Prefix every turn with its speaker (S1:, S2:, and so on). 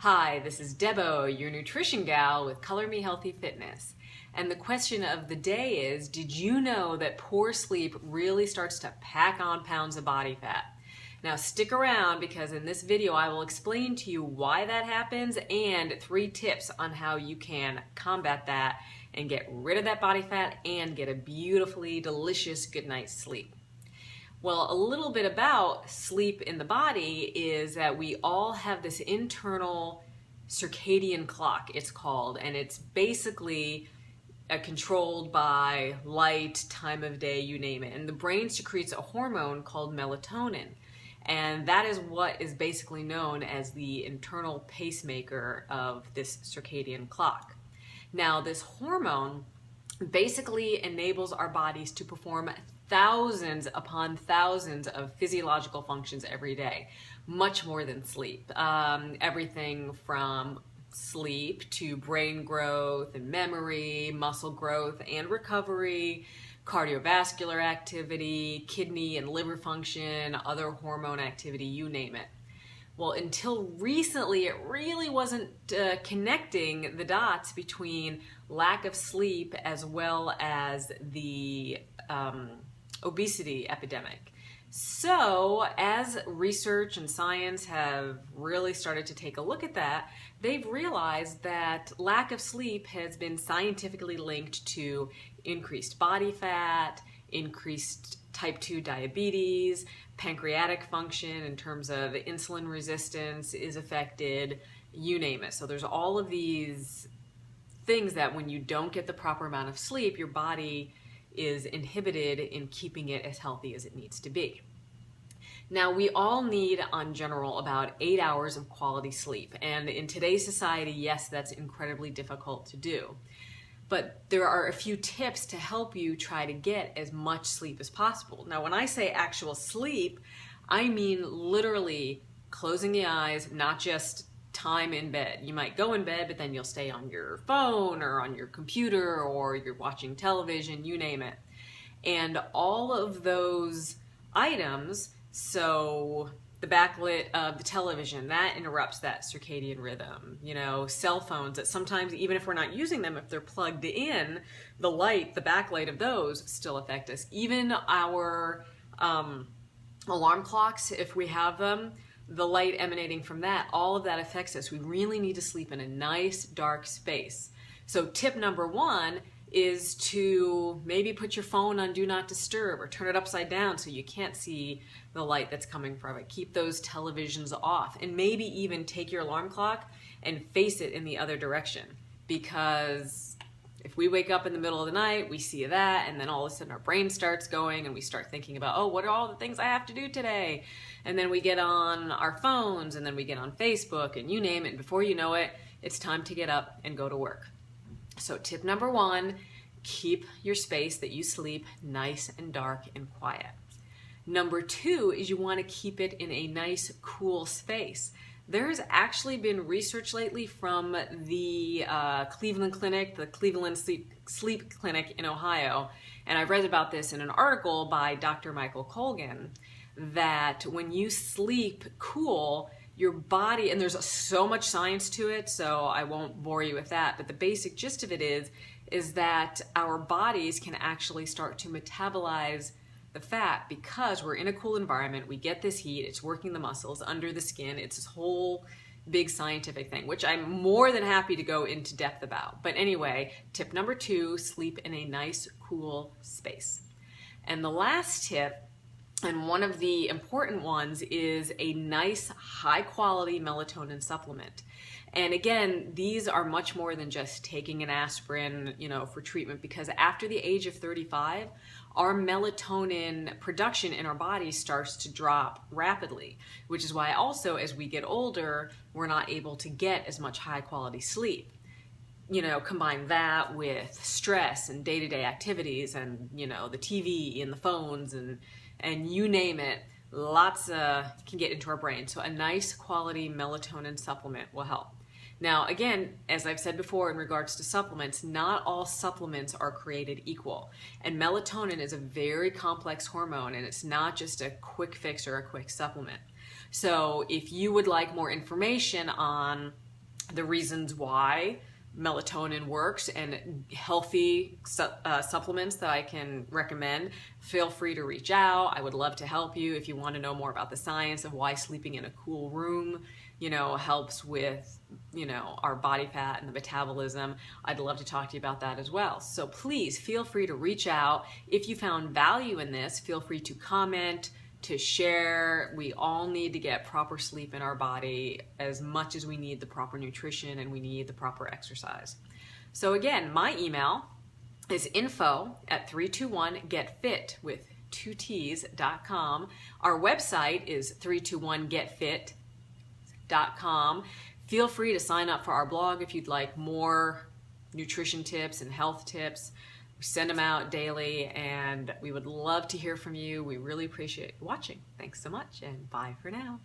S1: Hi, this is Debo, your nutrition gal with Color Me Healthy Fitness. And the question of the day is, did you know that poor sleep really starts to pack on pounds of body fat? Now stick around because in this video I will explain to you why that happens and 3 tips on how you can combat that and get rid of that body fat and get a beautifully delicious good night's sleep. Well, a little bit about sleep in the body is that we all have this internal circadian clock, it's called, and it's basically controlled by light, time of day, you name it. And the brain secretes a hormone called melatonin. And that is what is basically known as the internal pacemaker of this circadian clock. Now, this hormone basically enables our bodies to perform thousands upon thousands of physiological functions every day, much more than sleep. Everything from sleep to brain growth and memory, muscle growth and recovery, cardiovascular activity, kidney and liver function, other hormone activity, you name it. Well, until recently, it really wasn't connecting the dots between lack of sleep as well as the obesity epidemic. So as research and science have really started to take a look at that, they've realized that lack of sleep has been scientifically linked to increased body fat, increased type 2 diabetes, pancreatic function in terms of insulin resistance is affected, you name it. So there's all of these things that when you don't get the proper amount of sleep, your body is inhibited in keeping it as healthy as it needs to be. Now, we all need, on general, about 8 hours of quality sleep. And in today's society, yes, that's incredibly difficult to do. But there are a few tips to help you try to get as much sleep as possible. Now, when I say actual sleep, I mean literally closing the eyes, not just time in bed. You might go in bed, but then you'll stay on your phone or on your computer or you're watching television, you name it. And all of those items, so the backlit of the television, that interrupts that circadian rhythm. You know, cell phones that sometimes, even if we're not using them, if they're plugged in, the light, the backlight of those still affect us. Even our alarm clocks, if we have them, the light emanating from that, all of that affects us. We really need to sleep in a nice dark space. So tip number 1 is to maybe put your phone on do not disturb or turn it upside down so you can't see the light that's coming from it. Keep those televisions off and maybe even take your alarm clock and face it in the other direction, because if we wake up in the middle of the night, we see that, and then all of a sudden our brain starts going and we start thinking about, oh, what are all the things I have to do today? And then we get on our phones and then we get on Facebook and you name it, and before you know it, it's time to get up and go to work. So tip number 1, keep your space that you sleep nice and dark and quiet. Number 2 is you want to keep it in a nice, cool space. There's actually been research lately from the Cleveland Clinic, the Cleveland Sleep Clinic in Ohio, and I read about this in an article by Dr. Michael Colgan, that when you sleep cool, your body, and there's so much science to it, so I won't bore you with that, but the basic gist of it is that our bodies can actually start to metabolize the fat because we're in a cool environment. We get this heat, it's working the muscles under the skin. It's this whole big scientific thing, which I'm more than happy to go into depth about. But anyway, tip number 2, sleep in a nice, cool space. And the last tip, and one of the important ones, is a nice, high-quality melatonin supplement. And again, these are much more than just taking an aspirin, for treatment, because after the age of 35, our melatonin production in our body starts to drop rapidly, which is why also as we get older, we're not able to get as much high-quality sleep. Combine that with stress and day-to-day activities and, the TV and the phones and you name it, lots can get into our brain. So a nice quality melatonin supplement will help. Now, again, as I've said before in regards to supplements, not all supplements are created equal. And melatonin is a very complex hormone, and it's not just a quick fix or a quick supplement. So if you would like more information on the reasons why melatonin works and healthy supplements that I can recommend, feel free to reach out. I would love to help you. If you want to know more about the science of why sleeping in a cool room, helps with, our body fat and the metabolism, I'd love to talk to you about that as well. So please feel free to reach out. If you found value in this, feel free to comment, to share. We all need to get proper sleep in our body as much as we need the proper nutrition and we need the proper exercise. So again, my email is info@321getfit with 2T's.com. Our website is 321getfit.com. Feel free to sign up for our blog if you'd like more nutrition tips and health tips. We send them out daily, and we would love to hear from you. We really appreciate watching. Thanks so much, and bye for now.